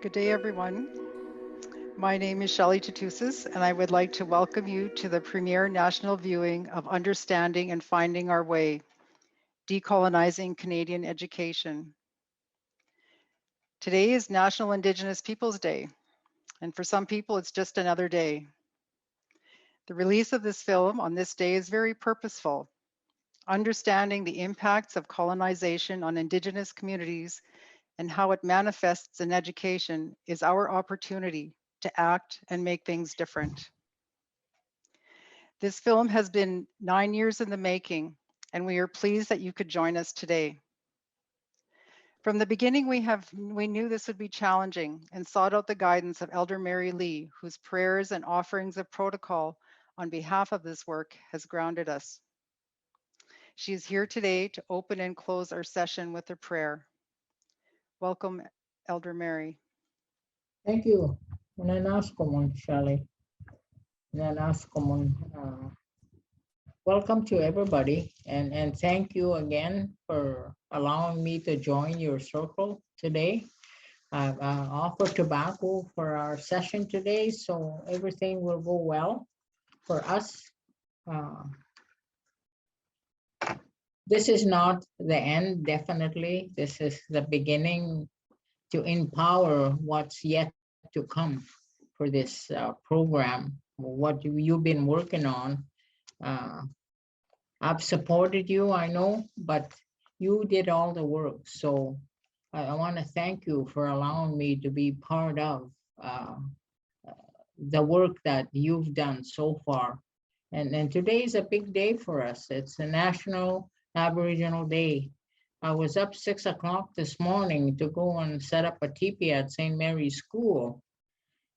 Good day, everyone. My name is Shelley Tatusis, and I would like to welcome you to the premier national viewing of Understanding and Finding Our Way, Decolonizing Canadian Education. Today is National Indigenous Peoples Day, and for some people, it's just another day. The release of this film on this day is very purposeful. Understanding the impacts of colonization on Indigenous communities and how it manifests in education is our opportunity to act and make things different. This film has been 9 years in the making, and we are pleased that you could join us today. From the beginning, we knew this would be challenging and sought out the guidance of Elder Mary Lee, whose prayers and offerings of protocol on behalf of this work has grounded us. She is here today to open and close our session with a prayer. Welcome, Elder Mary. Thank you. Shelley. Welcome to everybody, and thank you again for allowing me to join your circle today. I've offered tobacco for our session today, so everything will go well for us. This is not the end, definitely. This is the beginning to empower what's yet to come for this program, what you've been working on. I've supported you, I know, but you did all the work. So I want to thank you for allowing me to be part of the work that you've done so far. And today is a big day for us. It's a National Aboriginal Day. I was up 6 o'clock this morning to go and set up a teepee at St. Mary's School.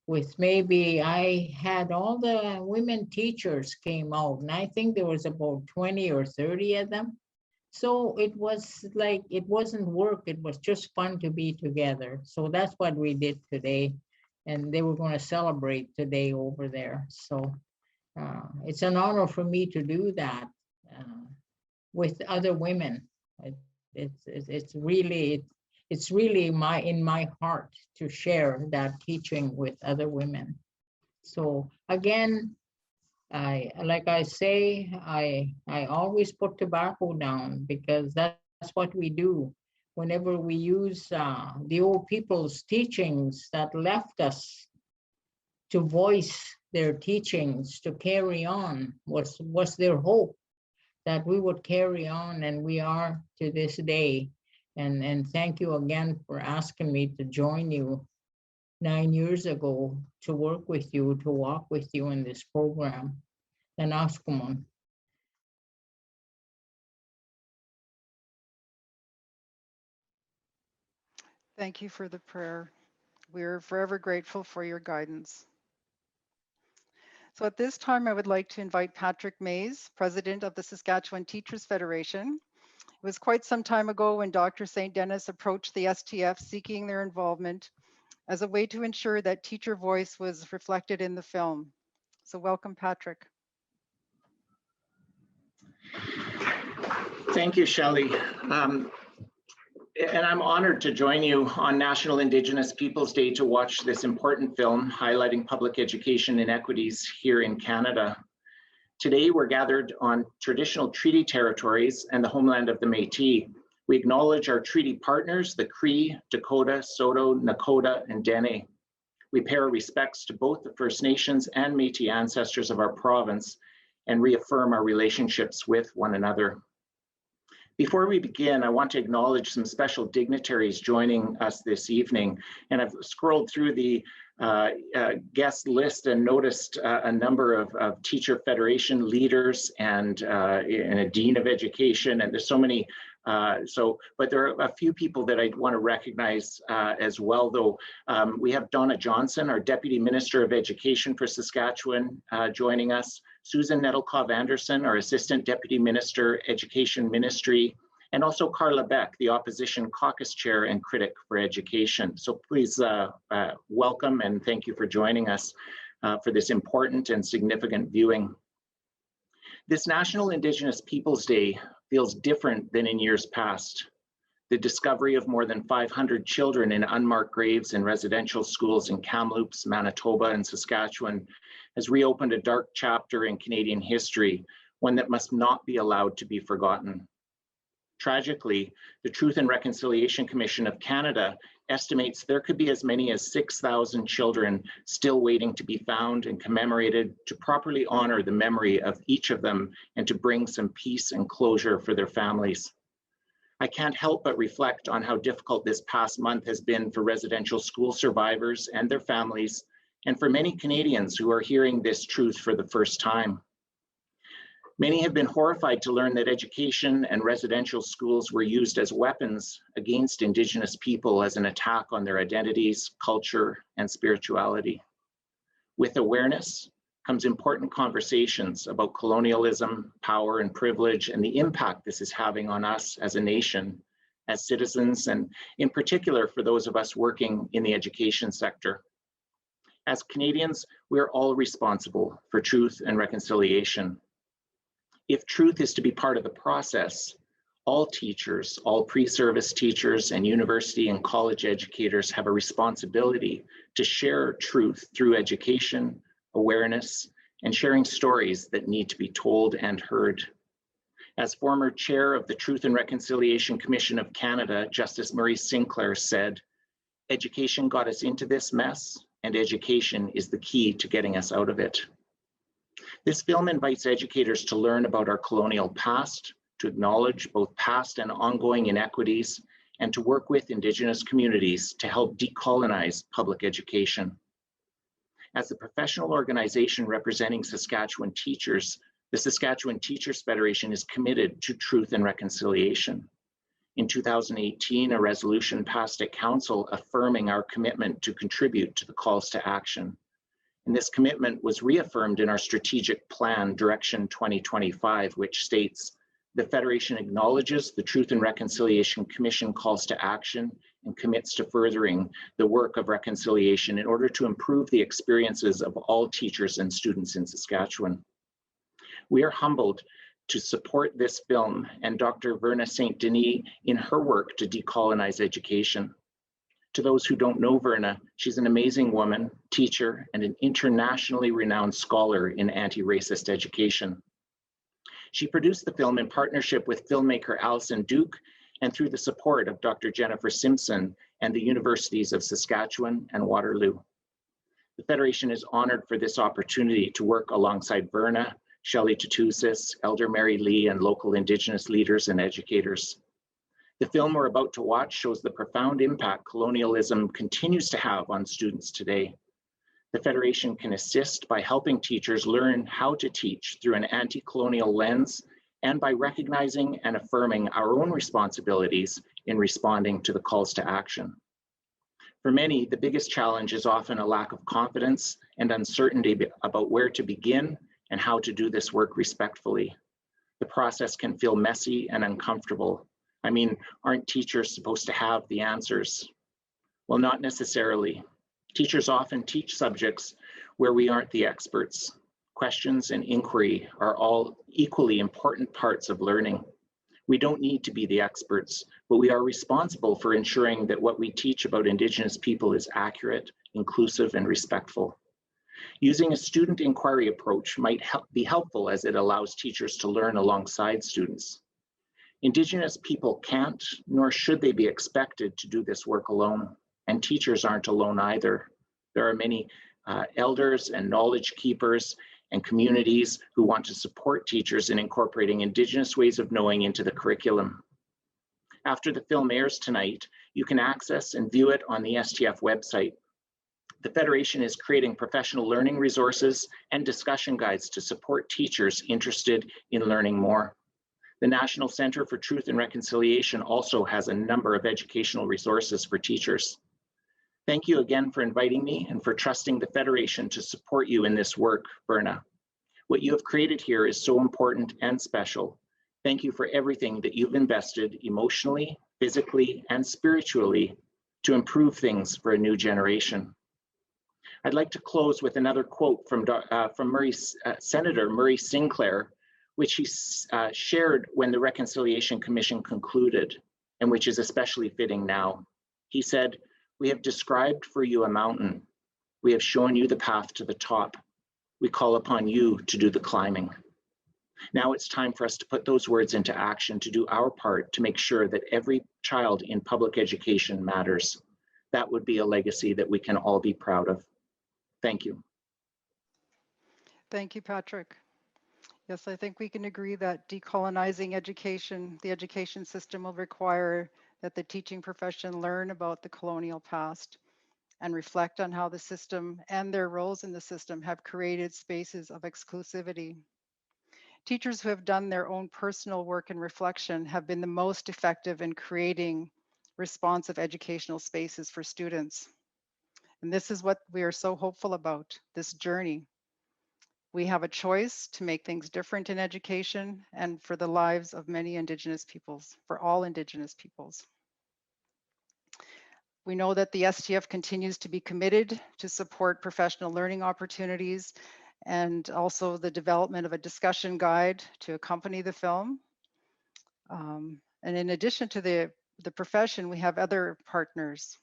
I had all the women teachers came out, and I think there was about 20 or 30 of them. So it was like, it wasn't work, it was just fun to be together. So that's what we did today. And they were going to celebrate today over there. So it's an honor for me to do that with other women. It's really in my heart to share that teaching with other women. So again, I always put tobacco down, because that's what we do whenever we use the old people's teachings that left us to voice their teachings, to carry on, was their hope that we would carry on, and we are to this day. And thank you again for asking me to join you 9 years ago to work with you, to walk with you in this program. And Askumon. Thank you for the prayer. We're forever grateful for your guidance. So at this time, I would like to invite Patrick Mays, President of the Saskatchewan Teachers Federation. It was quite some time ago when Dr. St. Denis approached the STF seeking their involvement as a way to ensure that teacher voice was reflected in the film. So welcome, Patrick. Thank you, Shelley. And I'm honored to join you on National Indigenous Peoples Day to watch this important film highlighting public education inequities here in Canada. Today, we're gathered on traditional treaty territories and the homeland of the Métis. We acknowledge our treaty partners, the Cree, Dakota, Saulteaux, Nakota, and Dene. We pay our respects to both the First Nations and Métis ancestors of our province and reaffirm our relationships with one another. Before we begin, I want to acknowledge some special dignitaries joining us this evening. And I've scrolled through the guest list and noticed a number of teacher federation leaders and a dean of education. And there's so many, but there are a few people that I want to recognize as well, though. We have Donna Johnson, our Deputy Minister of Education for Saskatchewan, joining us. Susan Nedelkoff-Anderson, our Assistant Deputy Minister, Education Ministry, and also Carla Beck, the Opposition Caucus Chair and Critic for Education. So please welcome and thank you for joining us for this important and significant viewing. This National Indigenous Peoples Day feels different than in years past. The discovery of more than 500 children in unmarked graves in residential schools in Kamloops, Manitoba, and Saskatchewan has reopened a dark chapter in Canadian history, one that must not be allowed to be forgotten. Tragically, the Truth and Reconciliation Commission of Canada estimates there could be as many as 6,000 children still waiting to be found and commemorated to properly honor the memory of each of them and to bring some peace and closure for their families. I can't help but reflect on how difficult this past month has been for residential school survivors and their families, and for many Canadians who are hearing this truth for the first time. Many have been horrified to learn that education and residential schools were used as weapons against Indigenous people as an attack on their identities, culture, and spirituality. With awareness comes important conversations about colonialism, power, and privilege, and the impact this is having on us as a nation, as citizens, and in particular for those of us working in the education sector. As Canadians, we're all responsible for truth and reconciliation. If truth is to be part of the process, all teachers, all pre-service teachers, and university and college educators have a responsibility to share truth through education, awareness, and sharing stories that need to be told and heard. As former chair of the Truth and Reconciliation Commission of Canada, Justice Murray Sinclair said, "Education got us into this mess, and education is the key to getting us out of it." This film invites educators to learn about our colonial past, to acknowledge both past and ongoing inequities, and to work with Indigenous communities to help decolonize public education. As the professional organization representing Saskatchewan teachers, the Saskatchewan Teachers Federation is committed to truth and reconciliation. In 2018, a resolution passed at Council affirming our commitment to contribute to the calls to action. And this commitment was reaffirmed in our strategic plan, Direction 2025, which states, "The Federation acknowledges the Truth and Reconciliation Commission calls to action and commits to furthering the work of reconciliation in order to improve the experiences of all teachers and students in Saskatchewan." We are humbled to support this film and Dr. Verna St. Denis in her work to decolonize education. To those who don't know Verna, she's an amazing woman, teacher, and an internationally renowned scholar in anti-racist education. She produced the film in partnership with filmmaker Alison Duke and through the support of Dr. Jennifer Simpson and the Universities of Saskatchewan and Waterloo. The Federation is honored for this opportunity to work alongside Verna, Shelley Tutusis, Elder Mary Lee, and local Indigenous leaders and educators. The film we're about to watch shows the profound impact colonialism continues to have on students today. The Federation can assist by helping teachers learn how to teach through an anti-colonial lens and by recognizing and affirming our own responsibilities in responding to the calls to action. For many, the biggest challenge is often a lack of confidence and uncertainty about where to begin and how to do this work respectfully. The process can feel messy and uncomfortable. I mean, aren't teachers supposed to have the answers? Well, not necessarily. Teachers often teach subjects where we aren't the experts. Questions and inquiry are all equally important parts of learning. We don't need to be the experts, but we are responsible for ensuring that what we teach about Indigenous people is accurate, inclusive, and respectful. Using a student inquiry approach might be helpful as it allows teachers to learn alongside students. Indigenous people can't, nor should they be expected to do this work alone, and teachers aren't alone either. There are many elders and knowledge keepers and communities who want to support teachers in incorporating Indigenous ways of knowing into the curriculum. After the film airs tonight, you can access and view it on the STF website. The Federation is creating professional learning resources and discussion guides to support teachers interested in learning more. The National Center for Truth and Reconciliation also has a number of educational resources for teachers. Thank you again for inviting me and for trusting the Federation to support you in this work, Verna. What you have created here is so important and special. Thank you for everything that you've invested emotionally, physically, and spiritually to improve things for a new generation. I'd like to close with another quote from Senator Murray Sinclair, which he shared when the Reconciliation Commission concluded. and which is especially fitting now. He said, "We have described for you a mountain. We have shown you the path to the top. We call upon you to do the climbing." Now it's time for us to put those words into action, to do our part to make sure that every child in public education matters. That would be a legacy that we can all be proud of. Thank you. Thank you, Patrick. Yes, I think we can agree that decolonizing education, the education system will require that the teaching profession learn about the colonial past and reflect on how the system and their roles in the system have created spaces of exclusivity. Teachers who have done their own personal work and reflection have been the most effective in creating responsive educational spaces for students. And this is what we are so hopeful about, this journey. We have a choice to make things different in education and for the lives of many Indigenous peoples, for all Indigenous peoples. We know that the STF continues to be committed to support professional learning opportunities and also the development of a discussion guide to accompany the film. And in addition to the profession, we have other partners.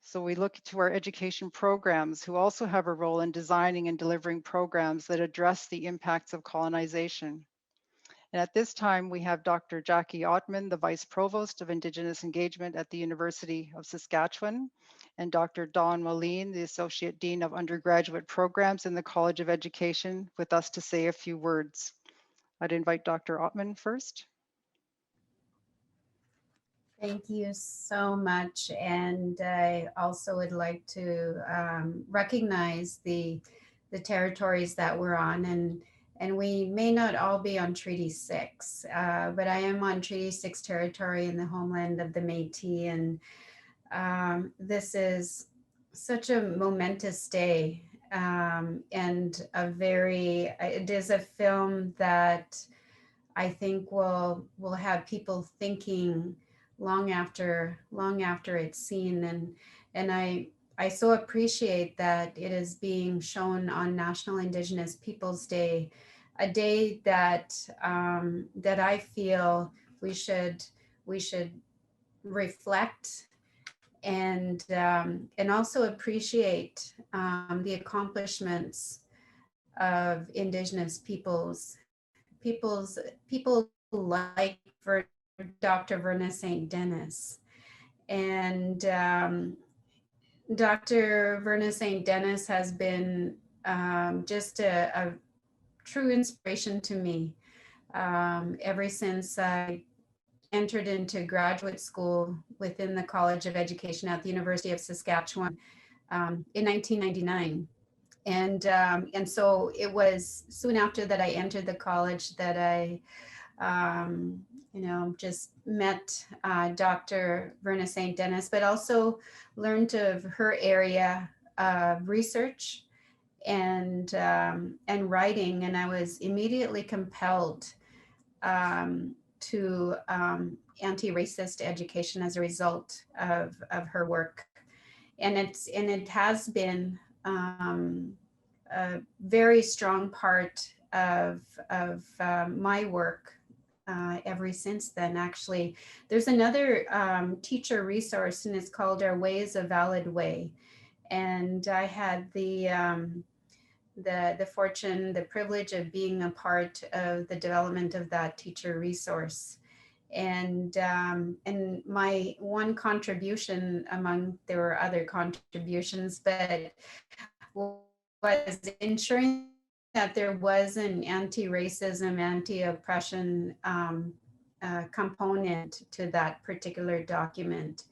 So we look to our education programs who also have a role in designing and delivering programs that address the impacts of colonization. And at this time, we have Dr. Jackie Ottman, the Vice Provost of Indigenous Engagement at the University of Saskatchewan, and Dr. Dawn Moline, the Associate Dean of Undergraduate Programs in the College of Education, with us to say a few words. I'd invite Dr. Ottman first. Thank you so much. And I also would like to recognize the territories that we're on. And we may not all be on Treaty 6, but I am on Treaty 6 territory in the homeland of the Métis. And this is such a momentous day and it is a film that I think will have people thinking long after it's seen, and I so appreciate that it is being shown on National Indigenous Peoples Day, a day that that I feel we should reflect and also appreciate the accomplishments of Indigenous people like Dr. Verna St. Denis. And Dr. Verna St. Denis has been just a true inspiration to me ever since I entered into graduate school within the College of Education at the University of Saskatchewan in 1999. And so it was soon after that I entered the college that I just met Dr. Verna St. Denis, but also learned of her area of research and writing. And I was immediately compelled to anti-racist education as a result of her work. And it has been a very strong part of my work ever since then. Actually, there's another teacher resource, and it's called Our Way is a Valid Way. And I had the fortune, the privilege of being a part of the development of that teacher resource. And my one contribution there were other contributions, but was ensuring that there was an anti-racism, anti-oppression component to that particular document.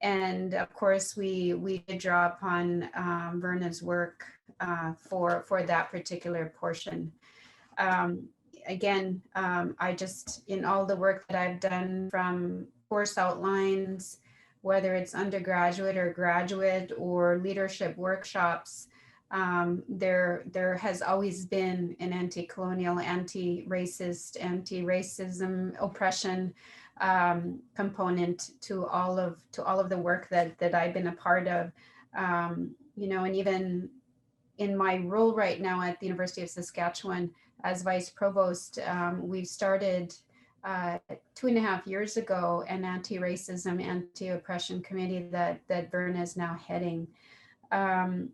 And of course, we did draw upon Verna's work for that particular portion. Again, I just, in all the work that I've done from course outlines, whether it's undergraduate or graduate or leadership workshops, there has always been an anti-colonial, anti-racist, anti-racism, oppression component to all of the work that I've been a part of. And even in my role right now at the University of Saskatchewan as Vice Provost, we've started 2.5 years ago, an anti-racism, anti-oppression committee that Verna is now heading. And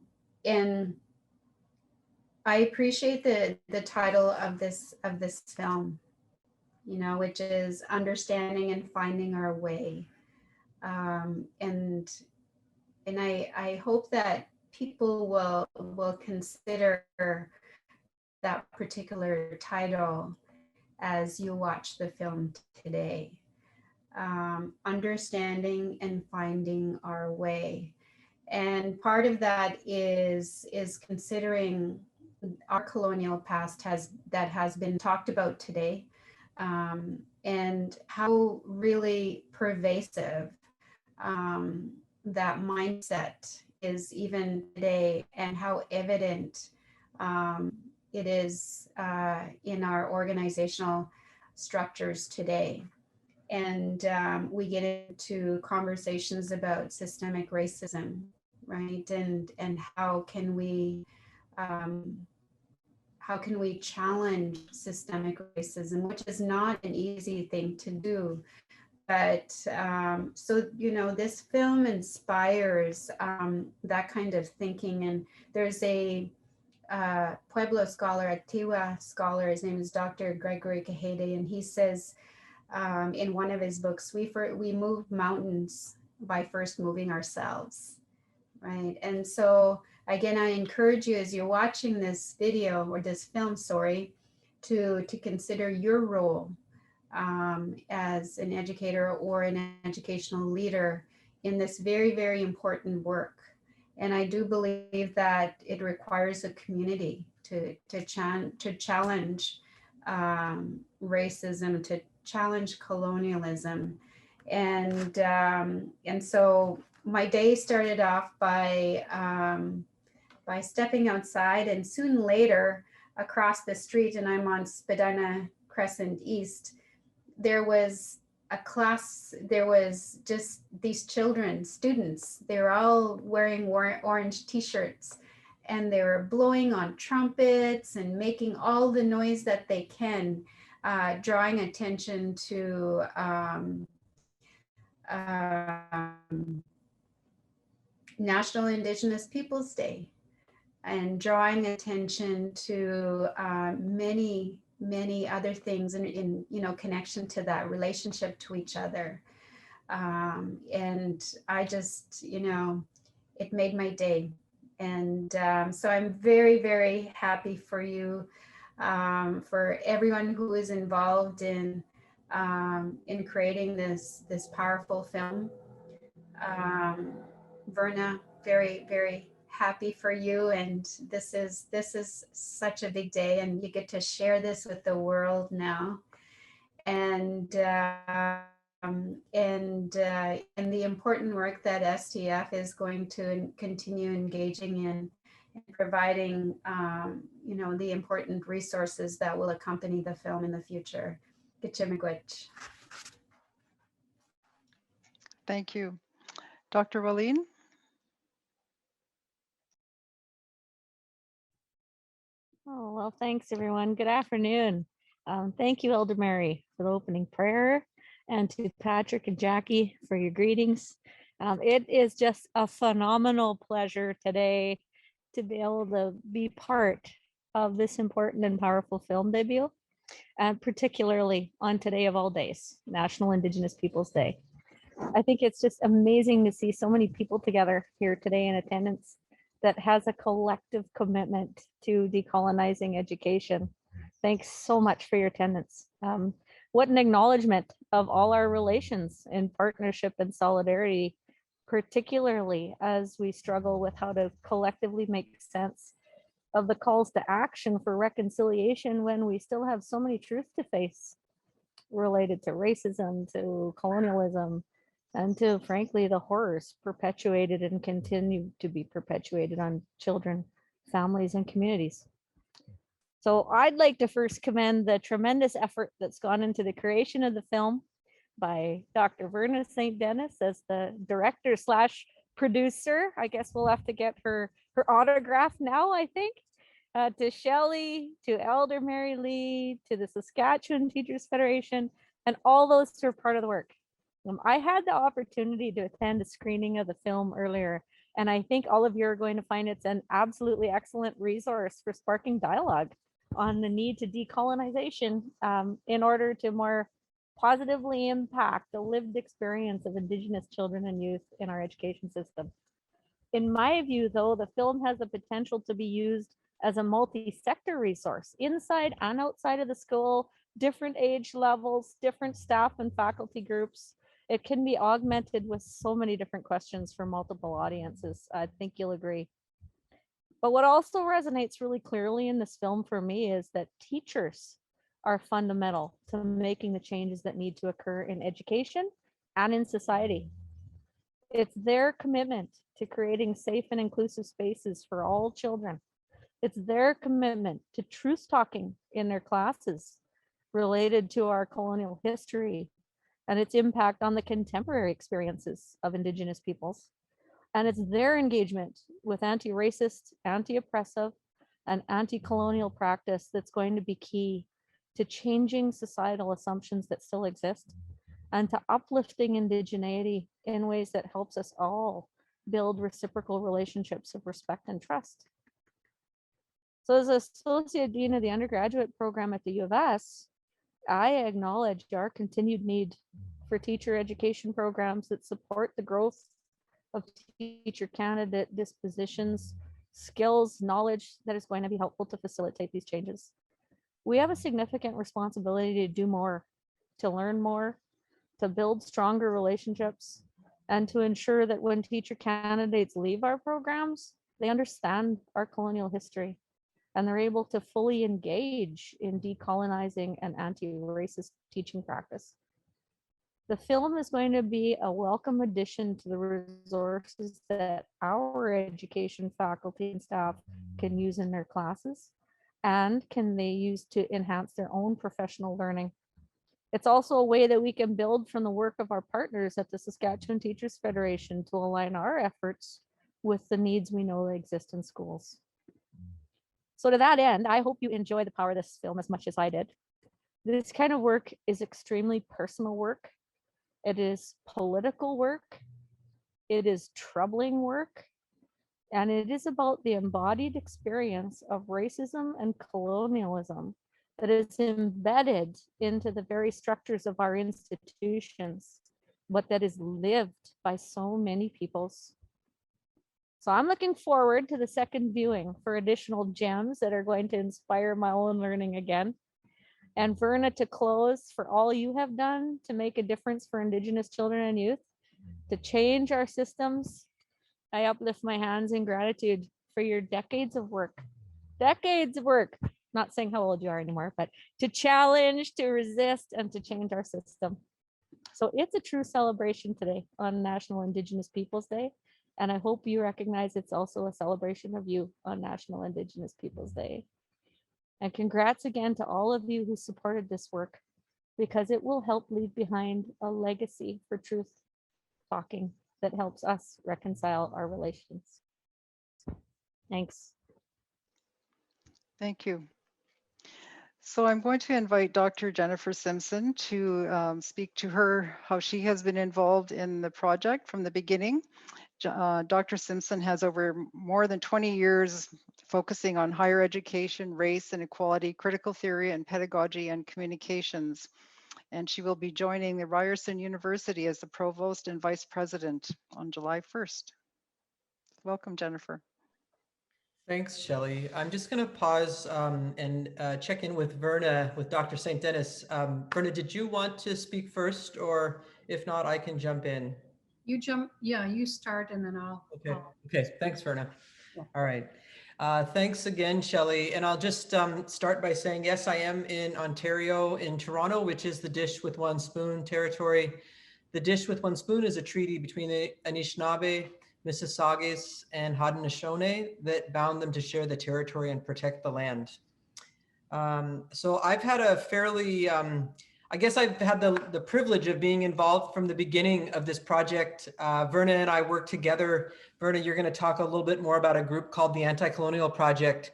I appreciate the title of this film, you know, which is Understanding and Finding Our Way. And I hope that people will consider that particular title as you watch the film today. Understanding and finding our way. And part of that is considering our colonial past that has been talked about today, and how really pervasive that mindset is even today, and how evident it is in our organizational structures today. And we get into conversations about systemic racism, right? And how can we challenge systemic racism, which is not an easy thing to do. But so, you know, this film inspires that kind of thinking. And there's a Pueblo scholar, a Tiwa scholar, his name is Dr. Gregory Kahede, and he says in one of his books, we move mountains by first moving ourselves, right? And so again, I encourage you, as you're watching this video or this film, sorry, to consider your role as an educator or an educational leader in this very, very important work. And I do believe that it requires a community to challenge racism, to challenge colonialism. And so my day started off by stepping outside, and soon later across the street, and I'm on Spadina Crescent East, there was a class, there was just these children, students, they were all wearing orange t-shirts, and they were blowing on trumpets and making all the noise that they can, drawing attention to National Indigenous Peoples Day, and drawing attention to many other things in you know, connection to that relationship to each other. And I just, you know, it made my day. And so I'm very, very happy for you, for everyone who is involved in creating this powerful film. Verna, very, very happy for you, and this is such a big day, and you get to share this with the world now. And the important work that STF is going to continue engaging in and providing, you know, the important resources that will accompany the film in the future. Gichimigwich. Thank you. Dr. Walleen? Oh, well, thanks everyone. Good afternoon. Thank you, Elder Mary, for the opening prayer, and to Patrick and Jackie for your greetings. It is just a phenomenal pleasure today to be able to be part of this important and powerful film debut, and particularly on today of all days, National Indigenous Peoples Day. I think it's just amazing to see so many people together here today in attendance that has a collective commitment to decolonizing education. Thanks so much for your attendance. What an acknowledgement of all our relations in partnership and solidarity, particularly as we struggle with how to collectively make sense of the calls to action for reconciliation when we still have so many truths to face related to racism, to colonialism, and to, frankly, the horrors perpetuated and continue to be perpetuated on children, families, and communities. So I'd like to first commend the tremendous effort that's gone into the creation of the film by Dr. Verna St. Denis as the director slash producer. I guess we'll have to get her autograph now, I think. To Shelley, to Elder Mary Lee, to the Saskatchewan Teachers Federation, and all those are part of the work. I had the opportunity to attend a screening of the film earlier, and I think all of you are going to find it's an absolutely excellent resource for sparking dialogue on the need to decolonization in order to more positively impact the lived experience of Indigenous children and youth in our education system. In my view, though, the film has the potential to be used as a multi-sector resource inside and outside of the school, different age levels, different staff and faculty groups. It can be augmented with so many different questions for multiple audiences. I think you'll agree. But what also resonates really clearly in this film for me is that teachers are fundamental to making the changes that need to occur in education and in society. It's their commitment to creating safe and inclusive spaces for all children. It's their commitment to truth talking in their classes related to our colonial history and its impact on the contemporary experiences of Indigenous peoples. And it's their engagement with anti-racist, anti-oppressive, and anti-colonial practice that's going to be key to changing societal assumptions that still exist and to uplifting indigeneity in ways that helps us all build reciprocal relationships of respect and trust. So as Associate Dean of the undergraduate program at the U of S, I acknowledge our continued need for teacher education programs that support the growth of teacher candidate dispositions, skills, knowledge that is going to be helpful to facilitate these changes. We have a significant responsibility to do more, to learn more, to build stronger relationships, and to ensure that when teacher candidates leave our programs, they understand our colonial history and they're able to fully engage in decolonizing and anti-racist teaching practice. The film is going to be a welcome addition to the resources that our education faculty and staff can use in their classes and can they use to enhance their own professional learning. It's also a way that we can build from the work of our partners at the Saskatchewan Teachers Federation to align our efforts with the needs we know that exist in schools. So to that end, I hope you enjoy the power of this film as much as I did. This kind of work is extremely personal work. It is political work. It is troubling work. And it is about the embodied experience of racism and colonialism that is embedded into the very structures of our institutions, but that is lived by so many peoples. So I'm looking forward to the second viewing for additional gems that are going to inspire my own learning again. And Verna, to close, for all you have done to make a difference for Indigenous children and youth, to change our systems, I uplift my hands in gratitude for your decades of work. Decades of work. Not saying how old you are anymore, but to challenge, to resist, and to change our system. So it's a true celebration today on National Indigenous Peoples Day. And I hope you recognize it's also a celebration of you on National Indigenous Peoples Day. And congrats again to all of you who supported this work, because it will help leave behind a legacy for truth talking that helps us reconcile our relations. Thanks. Thank you. So I'm going to invite Dr. Jennifer Simpson to speak to her, how she has been involved in the project from the beginning. Dr. Simpson has over more than 20 years focusing on higher education, race and equality, critical theory and pedagogy and communications. And she will be joining the Ryerson University as the provost and vice president on July 1st. Welcome, Jennifer. Thanks, Shelley. I'm just going to pause and check in with Verna, with Dr. St. Denis. Verna, did you want to speak first, or if not, I can jump in? You jump, yeah, you start and then I'll. Okay, thanks, Verna. Yeah. All right. Thanks again, Shelley. And I'll just start by saying, yes, I am in Ontario, in Toronto, which is the Dish with One Spoon territory. The Dish with One Spoon is a treaty between the Anishinaabe, Mississaugas, and Haudenosaunee that bound them to share the territory and protect the land. So I've had a fairly, I guess I've had the privilege of being involved from the beginning of this project. Verna and I worked together. Verna, you're going to talk a little bit more about a group called the Anti-Colonial Project.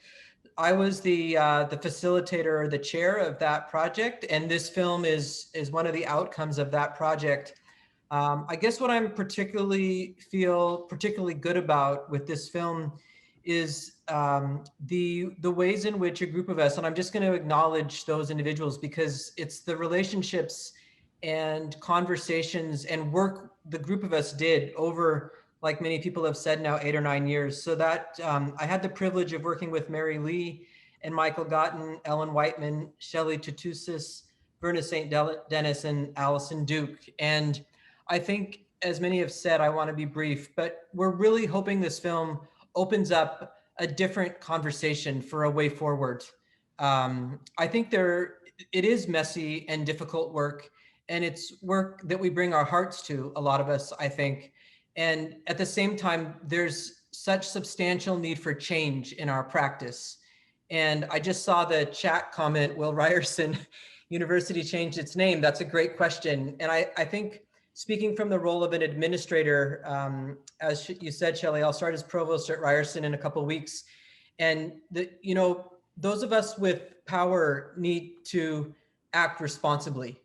I was the facilitator or the chair of that project, and this film is one of the outcomes of that project. I guess what I'm feel particularly good about with this film is the ways in which a group of us, and I'm just going to acknowledge those individuals because it's the relationships and conversations and work the group of us did over, like many people have said now, 8 or 9 years. So that I had the privilege of working with Mary Lee and Michael Gotten, Ellen Whiteman, Shelley Tutusis, Verna St, Denis, and Allison Duke. And I think, as many have said, I want to be brief, but we're really hoping this film opens up a different conversation for a way forward. I think it is messy and difficult work, and it's work that we bring our hearts to, a lot of us, I think. And at the same time, there's such substantial need for change in our practice. And I just saw the chat comment, will Ryerson University change its name? That's a great question. And I think, speaking from the role of an administrator, as you said, Shelley, I'll start as provost at Ryerson in a couple of weeks. And those of us with power need to act responsibly.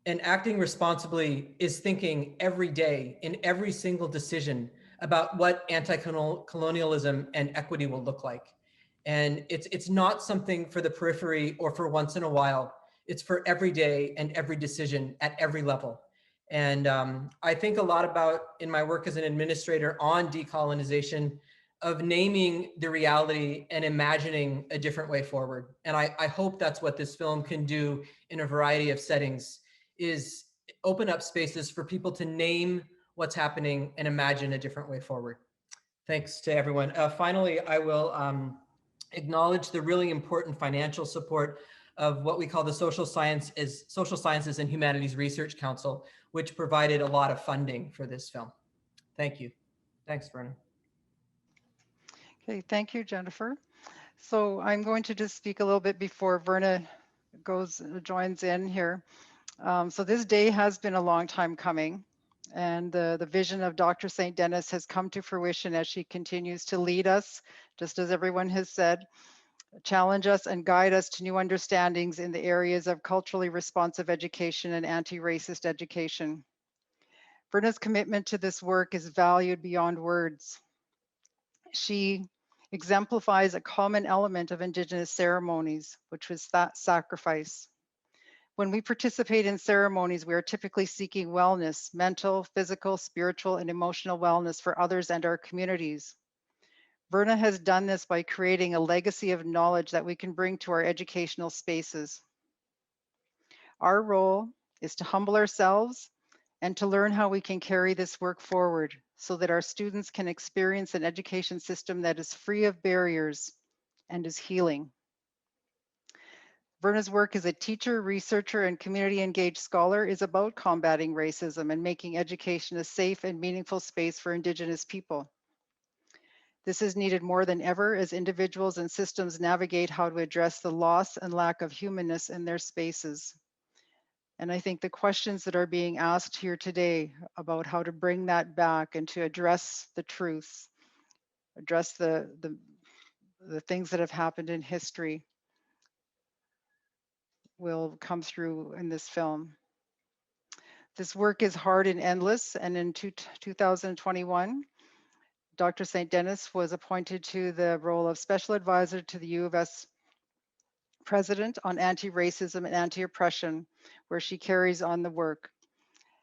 And acting responsibly is thinking every day in every single decision about what anti-colonialism and equity will look like. And it's not something for the periphery or for once in a while. It's for every day and every decision at every level. And I think a lot about, in my work as an administrator on decolonization, of naming the reality and imagining a different way forward. And I hope that's what this film can do in a variety of settings, is open up spaces for people to name what's happening and imagine a different way forward. Thanks to everyone. Finally, I will acknowledge the really important financial support of what we call the Social Sciences and Humanities Research Council, which provided a lot of funding for this film. Thank you. Thanks, Verna. Okay, thank you, Jennifer. So I'm going to just speak a little bit before Verna joins in here. So this day has been a long time coming, and the vision of Dr. St. Denis has come to fruition as she continues to lead us, just as everyone has said, challenge us and guide us to new understandings in the areas of culturally responsive education and anti-racist education. Verna's commitment to this work is valued beyond words. She exemplifies a common element of Indigenous ceremonies, which was that sacrifice. When we participate in ceremonies, we are typically seeking wellness, mental, physical, spiritual, and emotional wellness for others and our communities. Verna has done this by creating a legacy of knowledge that we can bring to our educational spaces. Our role is to humble ourselves and to learn how we can carry this work forward so that our students can experience an education system that is free of barriers and is healing. Verna's work as a teacher, researcher, and community engaged scholar is about combating racism and making education a safe and meaningful space for Indigenous people. This is needed more than ever as individuals and systems navigate how to address the loss and lack of humanness in their spaces. And I think the questions that are being asked here today about how to bring that back and to address the truths, address the things that have happened in history, will come through in this film. This work is hard and endless, and in 2021, Dr. St. Denis was appointed to the role of Special Advisor to the U of S President on Anti-Racism and Anti-Oppression, where she carries on the work.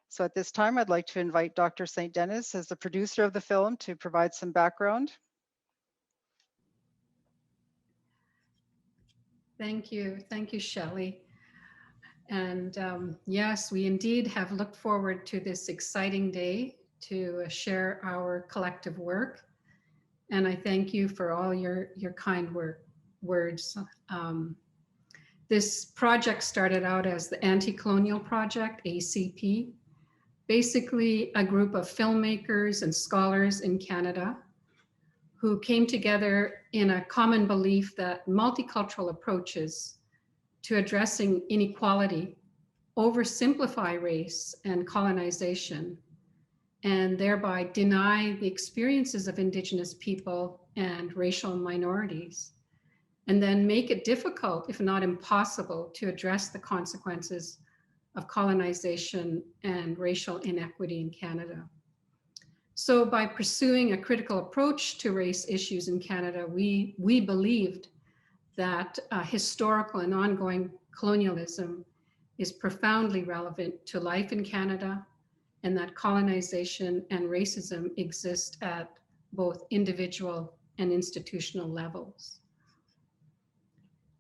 So at this time, I'd like to invite Dr. St. Denis as the producer of the film to provide some background. Thank you, Shelley. And yes, we indeed have looked forward to this exciting day to share our collective work. And I thank you for all your kind words. This project started out as the Anti-Colonial Project, ACP, basically a group of filmmakers and scholars in Canada who came together in a common belief that multicultural approaches to addressing inequality oversimplify race and colonization, and thereby deny the experiences of Indigenous people and racial minorities. and then make it difficult, if not impossible, to address the consequences of colonization and racial inequity in Canada. So by pursuing a critical approach to race issues in Canada, we believed that historical and ongoing colonialism is profoundly relevant to life in Canada, and that colonization and racism exist at both individual and institutional levels.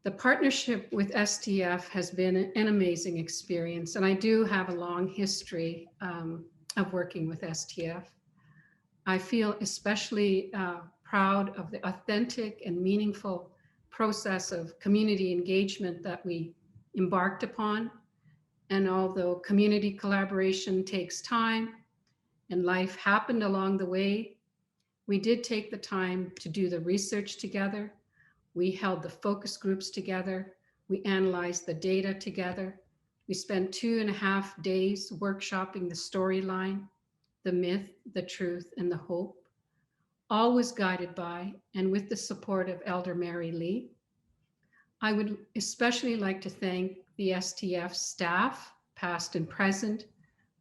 The partnership with STF has been an amazing experience, and I do have a long history of working with STF. I feel especially proud of the authentic and meaningful process of community engagement that we embarked upon. And although community collaboration takes time and life happened along the way, we did take the time to do the research together. We held the focus groups together. We analyzed the data together. We spent 2.5 days workshopping the storyline, the myth, the truth, and the hope, always guided by and with the support of Elder Mary Lee. I would especially like to thank the STF staff, past and present,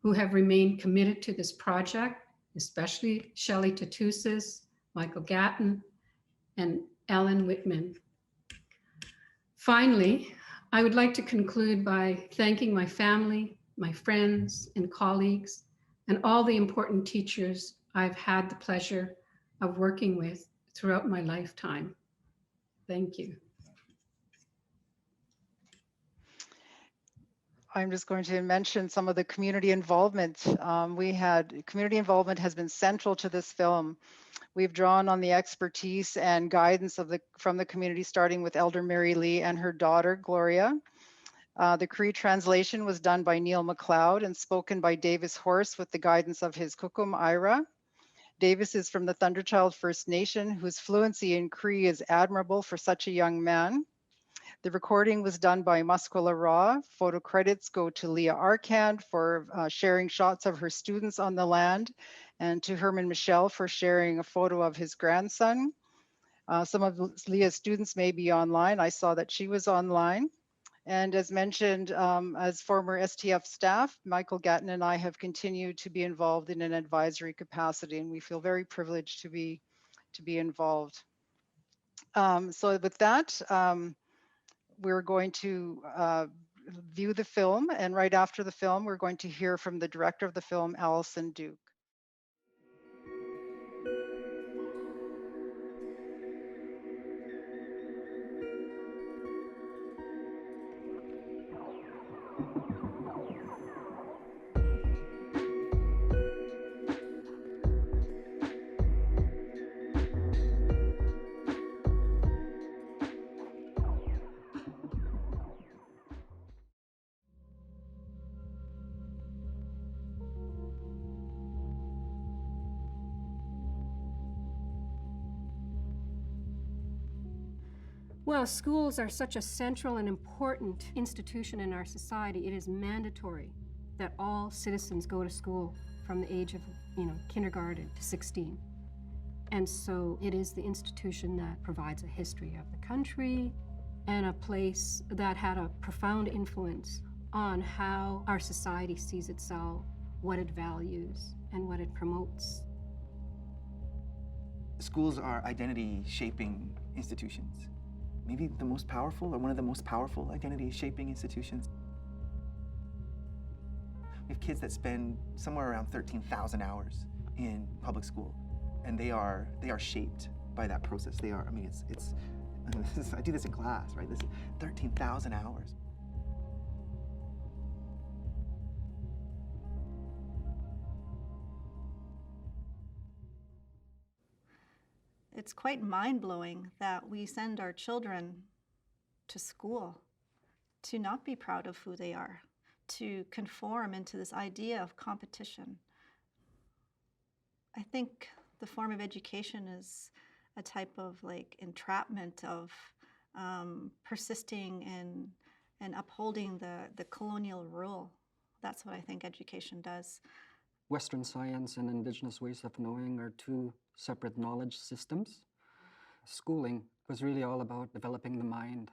who have remained committed to this project, especially Shelley Tatusis, Michael Gatton, and Ellen Whitman. Finally, I would like to conclude by thanking my family, my friends and colleagues, and all the important teachers I've had the pleasure of working with throughout my lifetime. Thank you. I'm just going to mention some of the community involvement. Community involvement has been central to this film. We've drawn on the expertise and guidance from the community, starting with Elder Mary Lee and her daughter, Gloria. The Cree translation was done by Neil McLeod and spoken by Davis Horse with the guidance of his Kukum Ira. Davis is from the Thunderchild First Nation, whose fluency in Cree is admirable for such a young man. The recording was done by Musqueam Raw. Photo credits go to Leah Arcand for sharing shots of her students on the land, and to Herman Michel for sharing a photo of his grandson. Some of Leah's students may be online. I saw that she was online. And as mentioned, as former STF staff, Michael Gatton and I have continued to be involved in an advisory capacity, and we feel very privileged to be involved. So with that, we're going to view the film, and right after the film, we're going to hear from the director of the film, Allison Duke. Well, schools are such a central and important institution in our society. It is mandatory that all citizens go to school from the age of, kindergarten to 16. And so it is the institution that provides a history of the country and a place that had a profound influence on how our society sees itself, what it values, and what it promotes. Schools are identity-shaping institutions. Maybe the most powerful, or one of the most powerful identity-shaping institutions. We have kids that spend somewhere around 13,000 hours in public school, and they are shaped by that process. They are, I do this in class, right? This is 13,000 hours. It's quite mind-blowing that we send our children to school to not be proud of who they are, to conform into this idea of competition. I think the form of education is a type of entrapment of persisting and upholding the colonial rule. That's what I think education does. Western science and Indigenous ways of knowing are two separate knowledge systems. schooling was really all about developing the mind.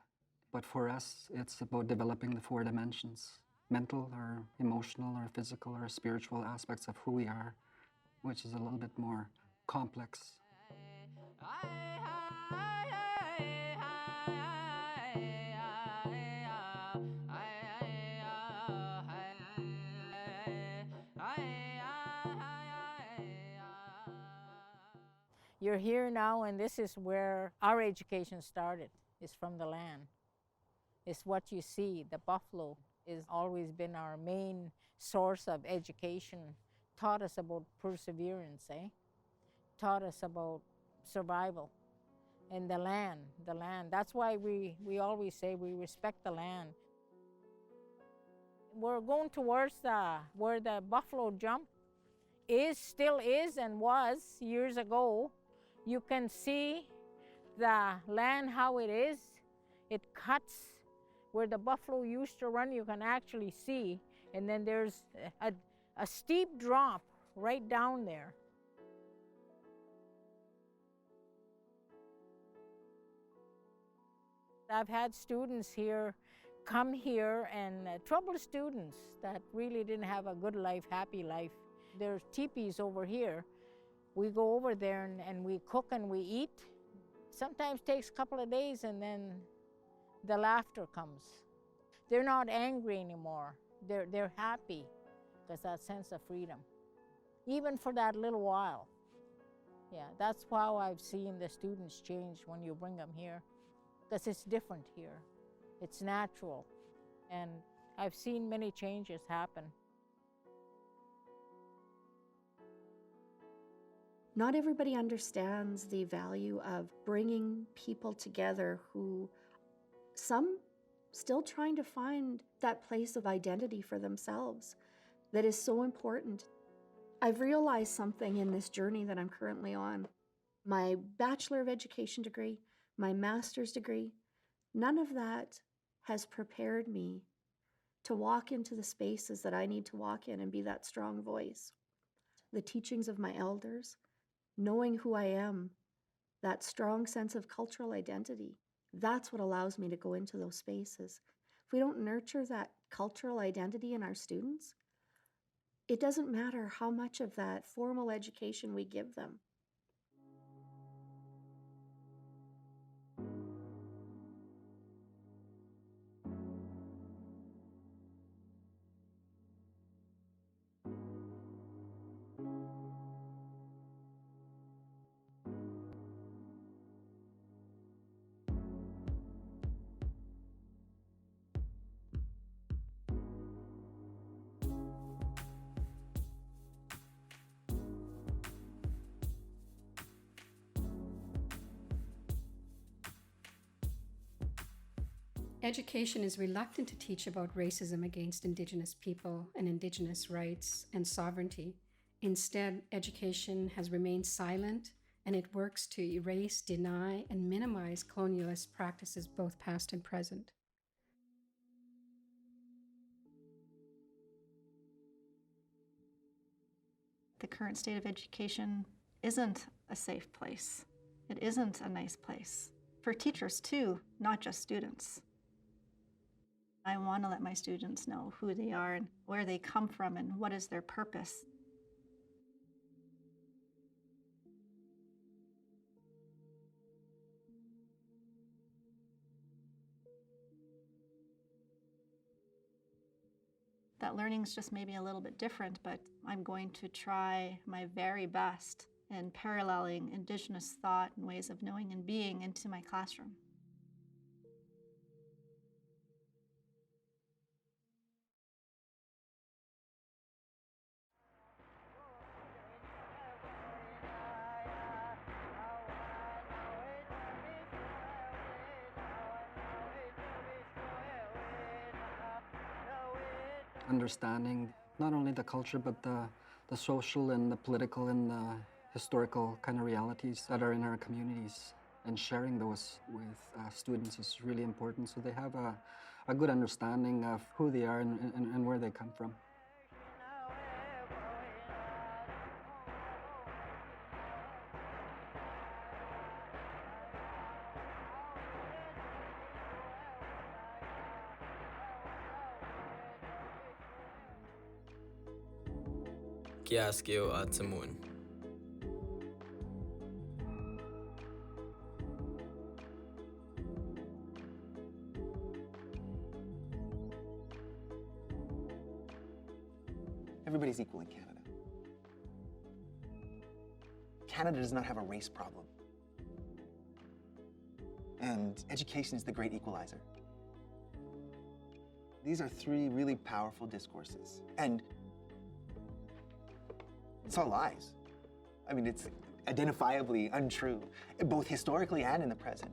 But for us, it's about developing the 4 dimensions, mental or emotional or physical or spiritual aspects of who we are, which is a little bit more complex. You're here now, and this is where our education started, is from the land. It's what you see. The buffalo has always been our main source of education, taught us about perseverance, taught us about survival. And the land. That's why we always say we respect the land. We're going towards where the buffalo jump still is and was years ago. You can see the land how it is. It cuts where the buffalo used to run, you can actually see. And then there's a steep drop right down there. I've had students here come here, and troubled students that really didn't have a good life, happy life. There's teepees over here. We go over there and we cook and we eat. Sometimes takes a couple of days, and then the laughter comes. They're not angry anymore. They're happy because that sense of freedom, even for that little while. Yeah, that's how I've seen the students change when you bring them here, because it's different here. It's natural, and I've seen many changes happen. Not everybody understands the value of bringing people together who, some still trying to find that place of identity for themselves that is so important. I've realized something in this journey that I'm currently on. My Bachelor of Education degree, my master's degree, none of that has prepared me to walk into the spaces that I need to walk in and be that strong voice. The teachings of my elders, knowing who I am, that strong sense of cultural identity, that's what allows me to go into those spaces. If we don't nurture that cultural identity in our students, it doesn't matter how much of that formal education we give them. Education is reluctant to teach about racism against Indigenous people and Indigenous rights and sovereignty. Instead, education has remained silent, and it works to erase, deny, and minimize colonialist practices, both past and present. The current state of education isn't a safe place. It isn't a nice place. For teachers too, not just students. I want to let my students know who they are and where they come from and what is their purpose. That learning's just maybe a little bit different, but I'm going to try my very best in paralleling Indigenous thought and ways of knowing and being into my classroom. Understanding not only the culture, but the social and the political and the historical kind of realities that are in our communities, and sharing those with students is really important, so they have a good understanding of who they are and where they come from. kiaskeo at samun. Everybody's equal in Canada. Canada does not have a race problem. And education is the great equalizer. These are three really powerful discourses. And it's all lies. I mean, it's identifiably untrue, both historically and in the present.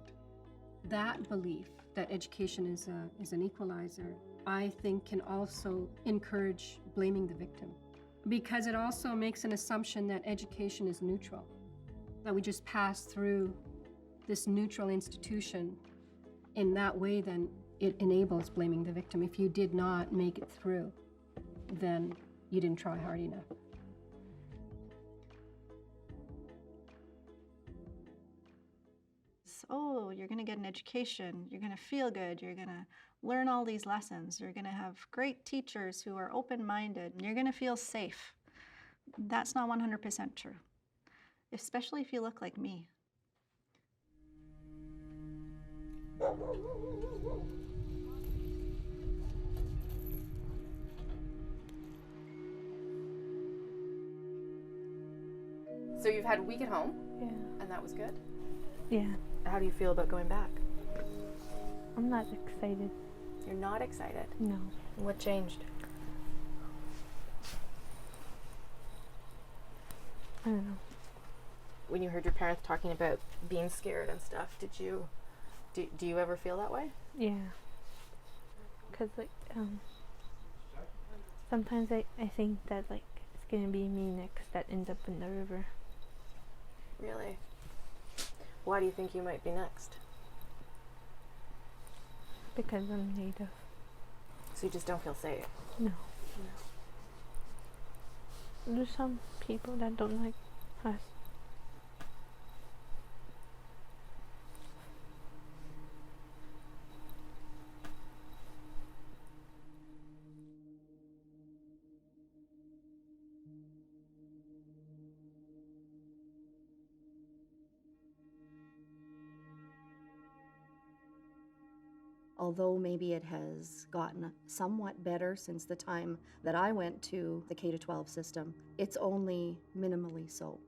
That belief that education is an equalizer, I think, can also encourage blaming the victim, because it also makes an assumption that education is neutral, that we just pass through this neutral institution. In that way, then it enables blaming the victim. If you did not make it through, then you didn't try hard enough. Oh, you're going to get an education, you're going to feel good, you're going to learn all these lessons, you're going to have great teachers who are open-minded, and you're going to feel safe. That's not 100% true, especially if you look like me. So you've had a week at home? Yeah. And that was good? Yeah. How do you feel about going back? I'm not excited. You're not excited? No. What changed? I don't know. When you heard your parents talking about being scared and stuff, do you ever feel that way? Yeah. Because, like, sometimes I think that, like, it's gonna be me next that ends up in the river. Really? Why do you think you might be next? Because I'm Native. So you just don't feel safe? No. There's some people that don't like us. Although maybe it has gotten somewhat better since the time that I went to the K-12 system, it's only minimally so.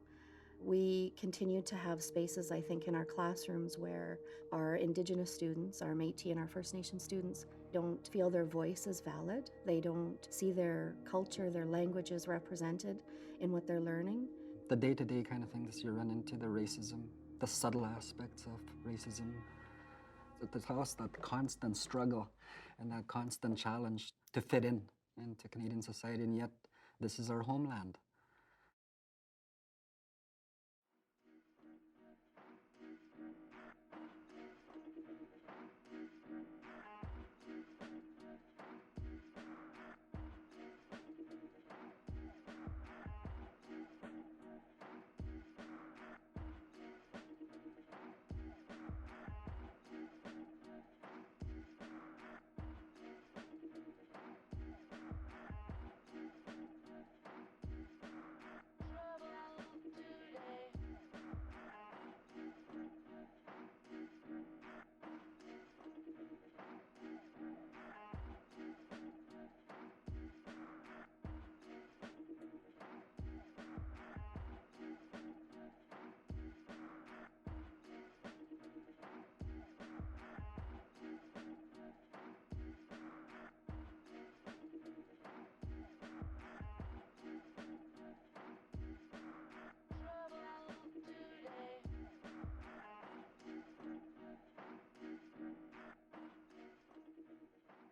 We continue to have spaces, I think, in our classrooms where our Indigenous students, our Métis and our First Nation students, don't feel their voice is valid. They don't see their culture, their languages represented in what they're learning. The day-to-day kind of things you run into, the racism, the subtle aspects of racism. It tells us that constant struggle and that constant challenge to fit in into Canadian society, and yet this is our homeland.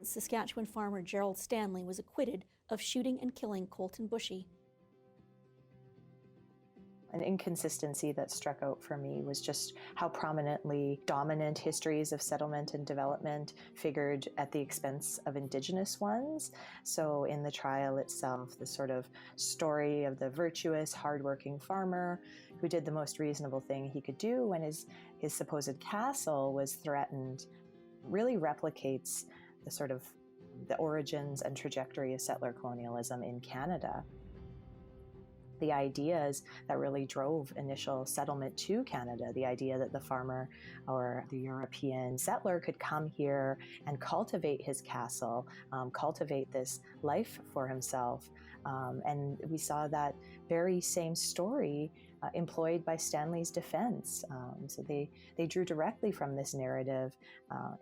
Saskatchewan farmer Gerald Stanley was acquitted of shooting and killing Colton Bushy. An inconsistency that struck out for me was just how prominently dominant histories of settlement and development figured at the expense of Indigenous ones. So in the trial itself, the sort of story of the virtuous, hardworking farmer who did the most reasonable thing he could do when his supposed castle was threatened really replicates the sort of the origins and trajectory of settler colonialism in Canada. the ideas that really drove initial settlement to Canada, the idea that the farmer or the European settler could come here and cultivate his castle, cultivate this life for himself. And we saw that very same story employed by Stanley's defense. So they drew directly from this narrative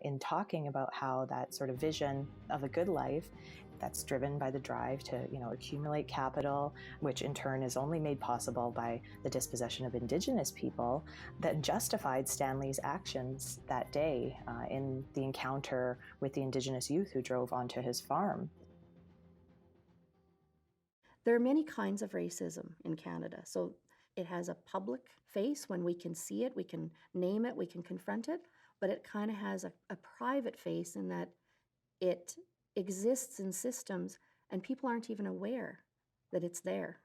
in talking about how that sort of vision of a good life that's driven by the drive to, accumulate capital, which in turn is only made possible by the dispossession of Indigenous people, that justified Stanley's actions that day in the encounter with the Indigenous youth who drove onto his farm. There are many kinds of racism in Canada. So it has a public face when we can see it, we can name it, we can confront it, but it kind of has a private face in that it exists in systems and people aren't even aware that it's there.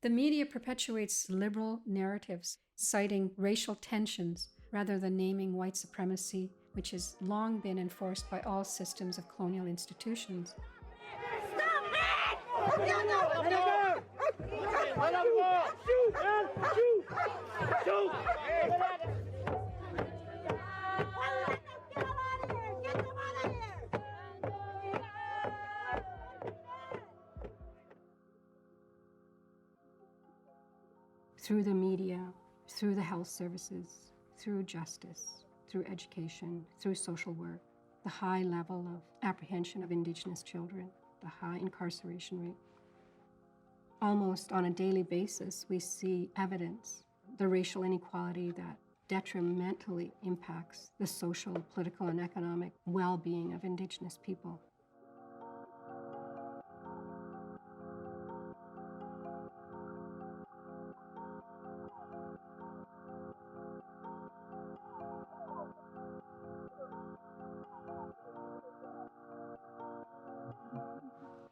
The media perpetuates liberal narratives, citing racial tensions rather than naming white supremacy, which has long been enforced by all systems of colonial institutions. Through the media, through the health services, through justice, through education, through social work, the high level of apprehension of Indigenous children, the high incarceration rate. Almost on a daily basis, we see evidence, the racial inequality that detrimentally impacts the social, political, and economic well-being of Indigenous people.